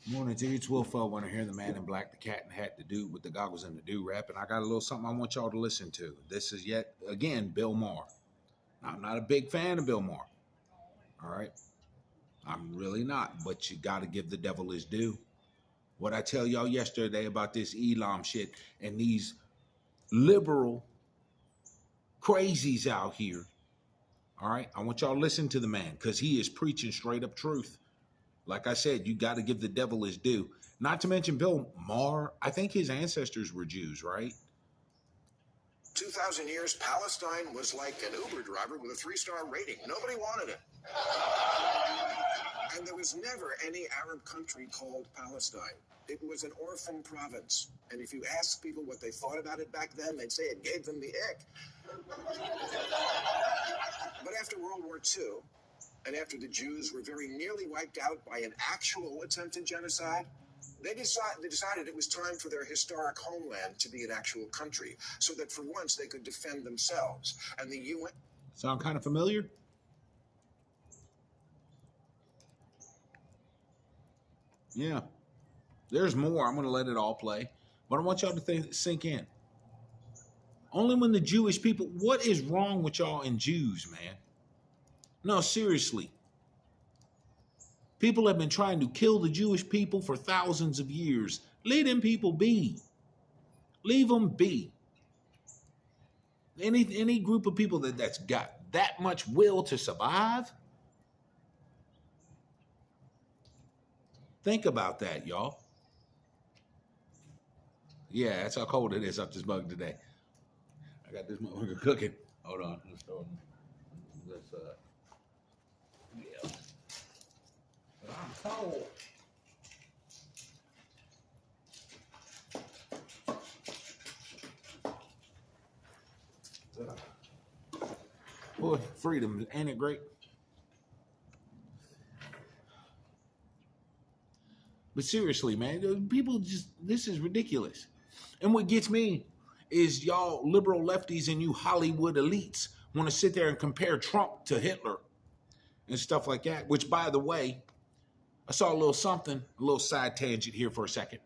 Morning to you. It's Will Fell when I hear the man in black, the cat in the hat, the dude with the goggles and the do-rap. And I got a little something I want y'all to listen to. This is yet again Bill Maher. I'm not a big fan of Bill Maher. All right. I'm really not, but you got to give the devil his due. What I tell y'all yesterday about this Elam shit and these liberal crazies out here. All right. I want y'all to listen to the man because he is preaching straight up truth. Like I said, you got to give the devil his due. Not to mention Bill Maher. I think his ancestors were Jews, right? 2,000 years, Palestine was like an Uber driver with a 3-star rating. Nobody wanted it. And there was never any Arab country called Palestine. It was an orphan province. And if you ask people what they thought about it back then, they'd say it gave them the ick. But after World War II, and after the Jews were very nearly wiped out by an actual attempted genocide, they decided it was time for their historic homeland to be an actual country, so that for once they could defend themselves. And the UN... Sound kind of familiar? Yeah. There's more. I'm going to let it all play. But I want y'all to sink in. Only when the Jewish people... What is wrong with y'all and Jews, man? No, seriously. People have been trying to kill the Jewish people for thousands of years. Let them people be. Leave them be. Any group of people that's got that much will to survive? Think about that, y'all. Yeah, that's how cold it is up this mug today. I got this motherfucker cooking. Hold on. Let's throw it. Yeah. I'm cold. Boy, freedom, ain't it great? But seriously, man, people just, this is ridiculous. And what gets me is y'all liberal lefties and you Hollywood elites want to sit there and compare Trump to Hitler and stuff like that, which, by the way, I saw a little something, a little side tangent here for a second,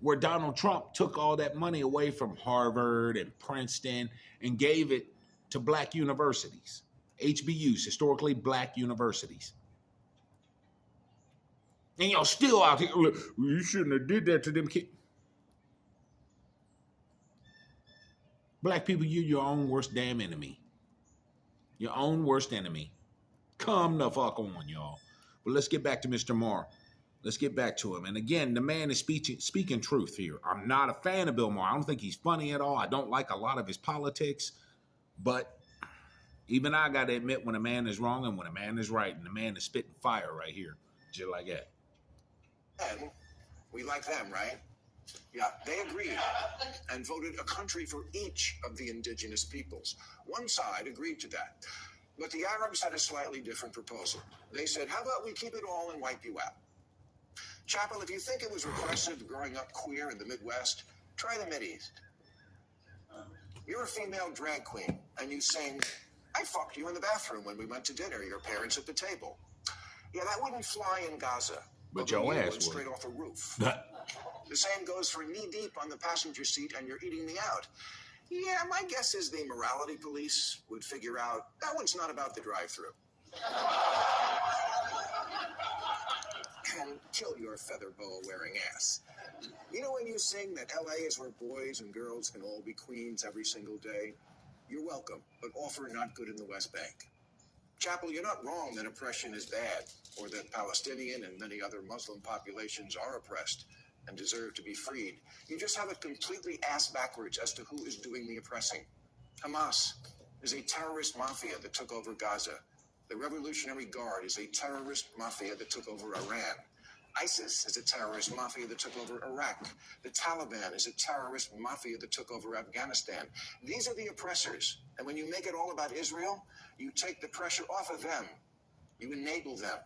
where Donald Trump took all that money away from Harvard and Princeton and gave it to black universities, HBUs, historically black universities. And y'all still out here, you shouldn't have did that to them kids. Black people, you're your own worst damn enemy. Your own worst enemy. Come the fuck on, y'all. But let's get back to Mr. Maher. Let's get back to him. And again, the man is speaking truth here. I'm not a fan of Bill Maher. I don't think he's funny at all. I don't like a lot of his politics. But even I got to admit when a man is wrong and when a man is right. And the man is spitting fire right here. Just like that. And we like them, right? Yeah, they agreed and voted a country for each of the indigenous peoples. One side agreed to that. But the Arabs had a slightly different proposal. They said, how about we keep it all and wipe you out? Chappell, if you think it was repressive growing up queer in the Midwest, try the Mideast. You're a female drag queen, and you sing, I fucked you in the bathroom when we went to dinner, your parents at the table. Yeah, that wouldn't fly in Gaza. But your ass would. Straight off a roof. The same goes for knee-deep on the passenger seat and you're eating me out. Yeah, my guess is the morality police would figure out that one's not about the drive-thru. And kill your feather boa-wearing ass. You know when you sing that LA is where boys and girls can all be queens every single day? You're welcome, but offer not good in the West Bank. Chappell, you're not wrong that oppression is bad, or that Palestinian and many other Muslim populations are oppressed and deserve to be freed. You just have it completely ass backwards as to who is doing the oppressing. Hamas is a terrorist mafia that took over Gaza. The Revolutionary Guard is a terrorist mafia that took over Iran. ISIS is a terrorist mafia that took over Iraq. The Taliban is a terrorist mafia that took over Afghanistan. These are the oppressors. And when you make it all about Israel, you take the pressure off of them. You enable them.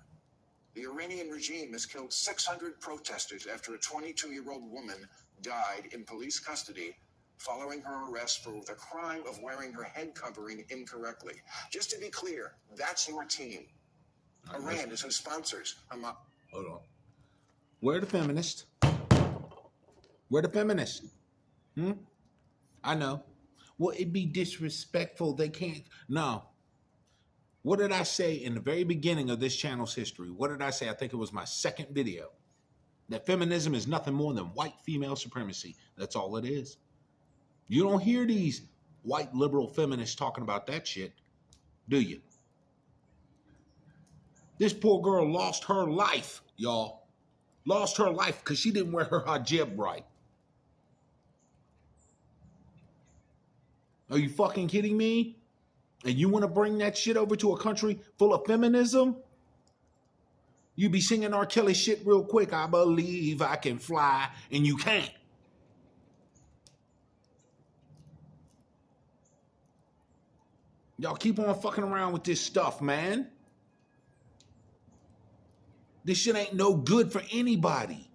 The Iranian regime has killed 600 protesters after a 22-year-old woman died in police custody following her arrest for the crime of wearing her head covering incorrectly. Just to be clear, that's your team. Iran is who sponsors Hamas. Hold on. Where are the feminists? Where are the feminists? I know. Well, it'd be disrespectful. They can't. No. What did I say in the very beginning of this channel's history? What did I say? I think it was my second video. That feminism is nothing more than white female supremacy. That's all it is. You don't hear these white liberal feminists talking about that shit, do you? This poor girl lost her life, y'all. Lost her life because she didn't wear her hijab right. Are you fucking kidding me? And you want to bring that shit over to a country full of feminism? You be singing R. Kelly shit real quick. I believe I can fly, and you can't. Y'all keep on fucking around with this stuff, man. This shit ain't no good for anybody.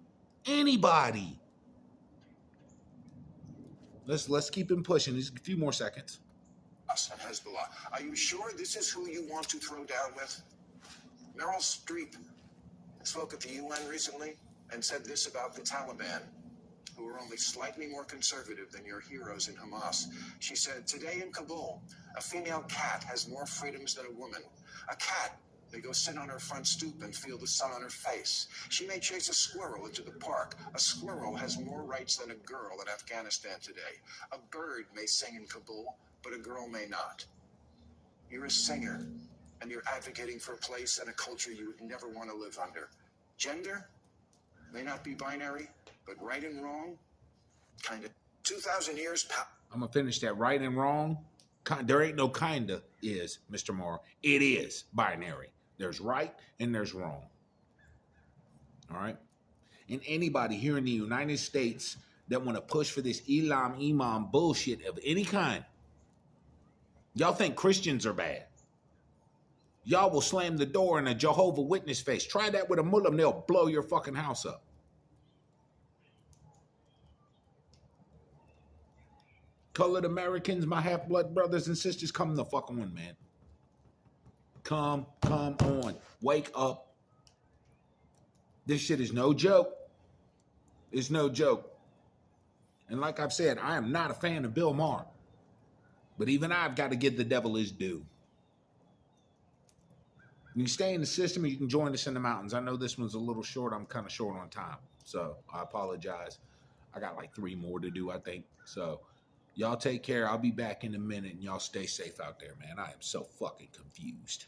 Anybody. Let's keep him pushing. There's a few more seconds. Hezbollah. Are you sure this is who you want to throw down with? Meryl Streep spoke at the UN recently and said this about the Taliban, who are only slightly more conservative than your heroes in Hamas. She said, today in Kabul, a female cat has more freedoms than a woman. A cat may go sit on her front stoop and feel the sun on her face. She may chase a squirrel into the park. A squirrel has more rights than a girl in Afghanistan today. A bird may sing in Kabul, but a girl may not. You're a singer, and you're advocating for a place and a culture you would never want to live under. Gender may not be binary, but right and wrong, kind of. 2,000 years. I'm going to finish that. Right and wrong. There ain't no kinda is, Mr. Maher. It is binary. There's right and there's wrong. All right? And anybody here in the United States that want to push for this imam bullshit of any kind, y'all think Christians are bad. Y'all will slam the door in a Jehovah Witness face. Try that with a Muslim, they'll blow your fucking house up. Colored Americans, my half-blood brothers and sisters, come the fuck on, man. Come on. Wake up. This shit is no joke. It's no joke. And like I've said, I am not a fan of Bill Maher. But even I've got to give the devil his due. You can stay in the system or you can join us in the mountains. I know this one's a little short. I'm kind of short on time. So I apologize. I got like 3 more to do, I think. So y'all take care. I'll be back in a minute and y'all stay safe out there, man. I am so fucking confused.